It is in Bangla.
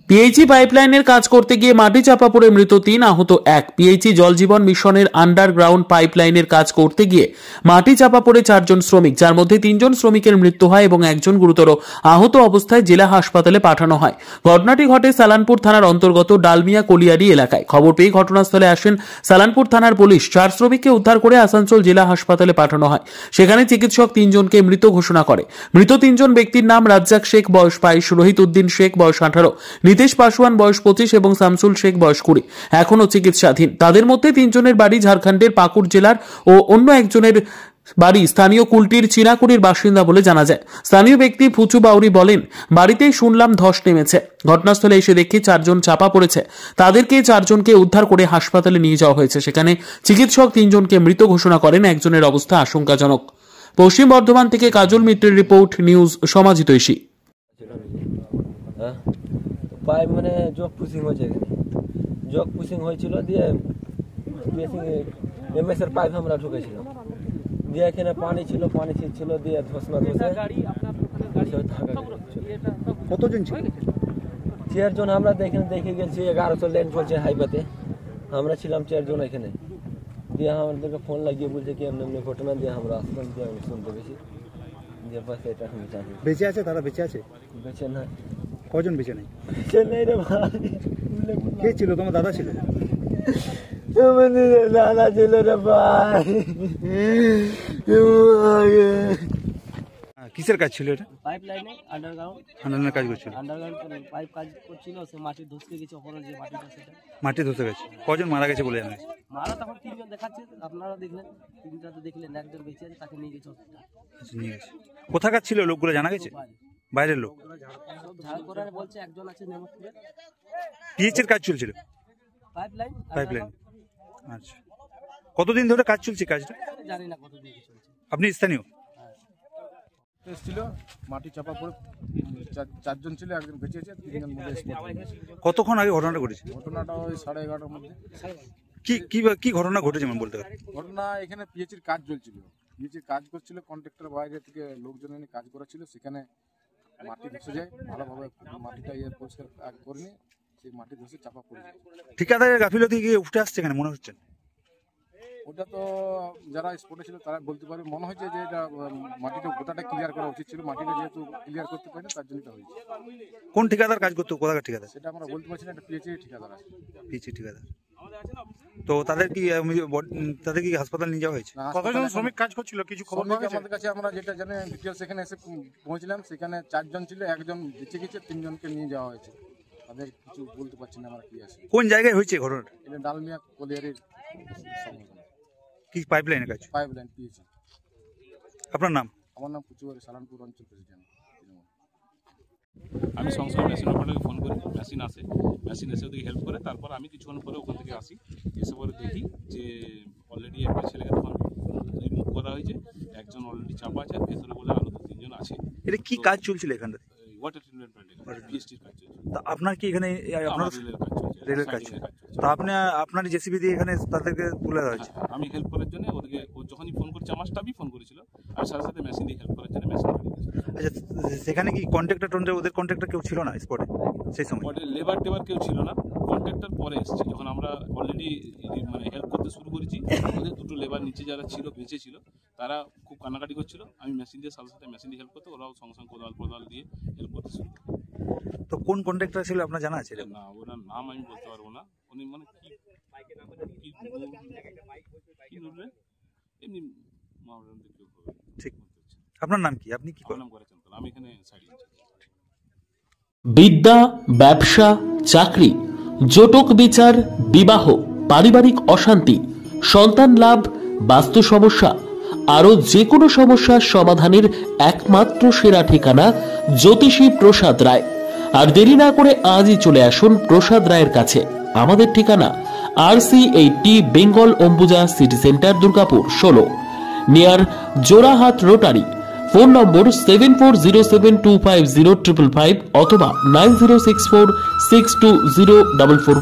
পিএইচই পাইপলাইনের কাজ করতে গিয়ে মাটি চাপা পড়ে মৃত 3, আহত 1। পিএইচই জল জীবন মিশনের আন্ডারগ্রাউন্ড পাইপলাইনের কাজ করতে গিয়ে মাটি চাপা পড়ে 4 জন শ্রমিক, যার মধ্যে 3 জন শ্রমিকের মৃত্যু হয় এবং 1 জন গুরুতর আহত অবস্থায় জেলা হাসপাতালে পাঠানো হয়। ঘটনাটি ঘটে সালানপুর থানার অন্তর্গত ডালমিয়া কলিয়ারি এলাকায়। খবর পেয়ে ঘটনাস্থলে আসেন সালানপুর থানার পুলিশ। 4 শ্রমিককে উদ্ধার করে আসানসোল জেলা হাসপাতালে পাঠানো হয়। সেখানে চিকিৎসক 3 জনকে মৃত ঘোষণা করে। মৃত 3 জন ব্যক্তির নাম রাজ্জাক শেখ বয়স 22, রোহিত উদ্দিন শেখ বয়স 18, নীতিশ পাসওয়ান বয়স 25 এবং শামসুল শেখ বয়স 20। এখনো চিকিৎসাধীন। তাদের মধ্যে 3 জনের বাড়ি ঝাড়খণ্ডের পাকুড় জেলার ও অন্য একজনের বাড়ি স্থানীয় কুলটির চিনাকুড়ির বাসিন্দা বলে জানা যায়। স্থানীয় ব্যক্তি ফুচু বাউরি বলেন, বাড়িতেই শুনলাম ধস নেমেছে। ঘটনাস্থলে এসে দেখি 4 জন চাপা পড়েছে। তাদেরকে 4 জনকে উদ্ধার করে হাসপাতালে নিয়ে যাওয়া হয়েছে। সেখানে চিকিৎসক 3 জনকে মৃত ঘোষণা করেন। একজনের অবস্থা আশঙ্কাজনক। পশ্চিম বর্ধমান থেকে কাজল মিত্রের রিপোর্ট, নিউজ সমাজিতৈষী। পাইপ মানে জগ পুশিং হয়েছে, জগ পুশিং হয়েছিল দিয়ে এমএসের পাইপ আমরা ঢুকেছিলাম দিয়ে এখানে পানি ছিল দিয়ে ধসনা ধসে। কতজন ছিল? 4 জন আমরা দেখে গেছি। 1100 লেন চলছে হাইওয়েতে, আমরা ছিলাম 4 জন এখানে। দিয়ে আমাদেরকে ফোন লাগিয়ে বলছে কি এমনি ঘটনা, দিয়ে আমরা আসলাম, দিয়ে আমি শুনতে পেয়েছি। দিয়ে পাশে এটা আমি জানি। বেঁচে আছে? তারা বেঁচে আছে? বেঁচে নাই। কজন বেঁচে নেই? বেঁচে নেই রে ভাই। কে ছিল? তোমার দাদা ছিল? দাদা ছিল রে ভাই। কিসের কাজ ছিল এটা? পাইপ লাইনে আন্ডারগ্রাউন্ড কাজ করছিল। আন্ডারগ্রাউন্ড পাইপ কাজ করছিল। সে মাটি ধসকে গেছে, ওপরে যে মাটিটা সেটা মাটি ধসে গেছে। কজন মারা গেছে বলে জানা গেছে? মারা তখন 3 জন দেখাচ্ছে, আপনারা দেখলেন। 3টাতে দেখলেন, একজন বেঁচে আছে, তাকে নিয়ে গেছে হসপিটাল। নিয়ে গেছে। কোথাকার ছিল লোকগুলো জানা গেছে? বাইরের লোক। ঝাড়খণ্ডের বলছে, একজন আছে নেমতপুরে। পিএইচের কাজ চলছিল? পাইপলাইন। আচ্ছা, কতদিন ধরে কাজ চলছে? কাজটা জানি না কতদিন চলছে। আপনি স্থানীয়? ছিল মাটি চাপা পড়ে 4 জন ছিল, একজন বেঁচে আছে, 3 জন মধ্যে। কতক্ষণ আগে ঘটনাটা ঘটেছে? ঘটনাটা ওই 11:30টার মধ্যে। কি ঘটনা ঘটেছে মানে বলতে পারেন? ঘটনা এখানে পিএইচির কাজ চলছিল, পিএইচির কাজ করছিল, কন্ট্রাক্টর বাইরে থেকে লোকজন এনে কাজ করাছিল। সেখানে মাটি ধসে যায়, ভালোভাবে মাটিটা পরিষ্কার করেনি, সেই মাটি ধসে চাপা পড়ে যায়। ঠিকাদারের গাফিলতি কি উঠে আসছে এখানে মনে হচ্ছে? ওটা তো যারা স্পটে ছিল তারা বলতে পারবে। মনে হচ্ছে যে এটা মাটিটা গোটাটা ক্লিয়ার করা উচিত ছিল, মাটিটা যেহেতু ক্লিয়ার করতে পারেনি তার জন্য এটা হয়েছে। কোন ঠিকাদার কাজ করতো? কোথাকার ঠিকাদার সেটা আমরা বলতে পারছি না, একটা পিএইচি ঠিকাদার আছে। পিএইচি ঠিকাদার। তো তাদের কি হাসপাতাল নিয়ে যাওয়া হয়েছে? কতজন শ্রমিক কাজ করছিল কিছু খবর নেই আমাদের কাছে। আমরা যেটা জানি ডিটেলস এখানে এসে পৌঁছলাম, সেখানে 4 জন ছিল, একজন বেঁচে গেছে, 3 জনকে নিয়ে যাওয়া হয়েছে। তাদের কিছু বলতে পারছি না আমরা কি আছে। কোন জায়গায় হয়েছে ঘটনাটা? এটা ডালমিয়া কলিয়ারির কি পাইপলাইনের কাজ? Pipeline PHE. আপনার নাম? আমার নাম পুচুয়ারি, সালানপুর অঞ্চল প্রেসিডেন্ট। আমি সঙ্গে সঙ্গে মেশিন অপারেটরকে ফোন করি, মেশিন আসে, মেশিন এসে ওদেরকে হেল্প করে। তারপর আমি কিছুক্ষণ পরে ওখান থেকে আসি, এসে পরে দেখি যে অলরেডি একটা ছেলেকে তখন রিমুভ করা হয়েছে, একজন অলরেডি চাপা আছে, ভেতরে বলে আরও 2-3 জন আছে। এটা কি কাজ চলছিল এখানটাতে? ওয়াটার ট্রিটমেন্ট প্ল্যান্টের পিএইচটির কাজ চলছে। তা আপনার কি এখানে আপনার রেলের কাজ চলছে? তা আপনার জেসিবি দিয়ে এখানে তাদেরকে তুলে দেওয়া হয়েছে? আমি হেল্প করার জন্য ওদেরকে, ও যখনই ফোন করছে, আমার স্টাফই ফোন করেছিল, আর সাথে সাথে মেশিন দিয়ে হেল্প করার জন্য মেশিন পাঠিয়ে দিয়েছে। আচ্ছা, সেখানে কি কন্ট্রাক্টর ওদের কন্ট্রাক্টর কেউ ছিল না স্পটে সেই সময়? লেবার টেবার কেউ ছিল না, কন্ট্রাক্টর পরে এসেছে। যখন আমরা অলরেডি মানে হেল্প করতে শুরু করেছি, ওদের 2টো লেবার নিচে যারা ছিল, বেঁচে ছিল, তারা খুব কান্নাকাটি করছিল। আমি মেশিন দিয়ে সাথে সাথে মেশিন দিয়ে হেল্প করতে, ওরাও সঙ্গে সঙ্গে কোদাল দিয়ে হেল্প করতে শুরু করে। তো কোন কন্ট্রাক্টর ছিল আপনার জানা আছে? না, ওনার নাম আমি বলতে পারবো না। উনি মানে কি এমনি ঠিক। আপনার নাম কি? আপনি কি করেন? আমি এখানে সাইড। বিদ্যা, ব্যবসা, চাকরি, জটক বিচার, বিবাহ, পারিবারিক অশান্তি, সন্তান লাভ, বাস্তু সমস্যা, আরো যে কোনো সমস্যার সমাধানের একমাত্র সেরা ঠিকানা জ্যোতিষী প্রসাদ রায়। আর দেরি না করে আজই চলে আসুন প্রসাদ রায়ের কাছে। আমাদের ঠিকানা RC80 Bengal Ambuja city centre, Durgapur 16, near Jorhat rotary. Phone নম্বর 7407250555 অথবা 9064620444।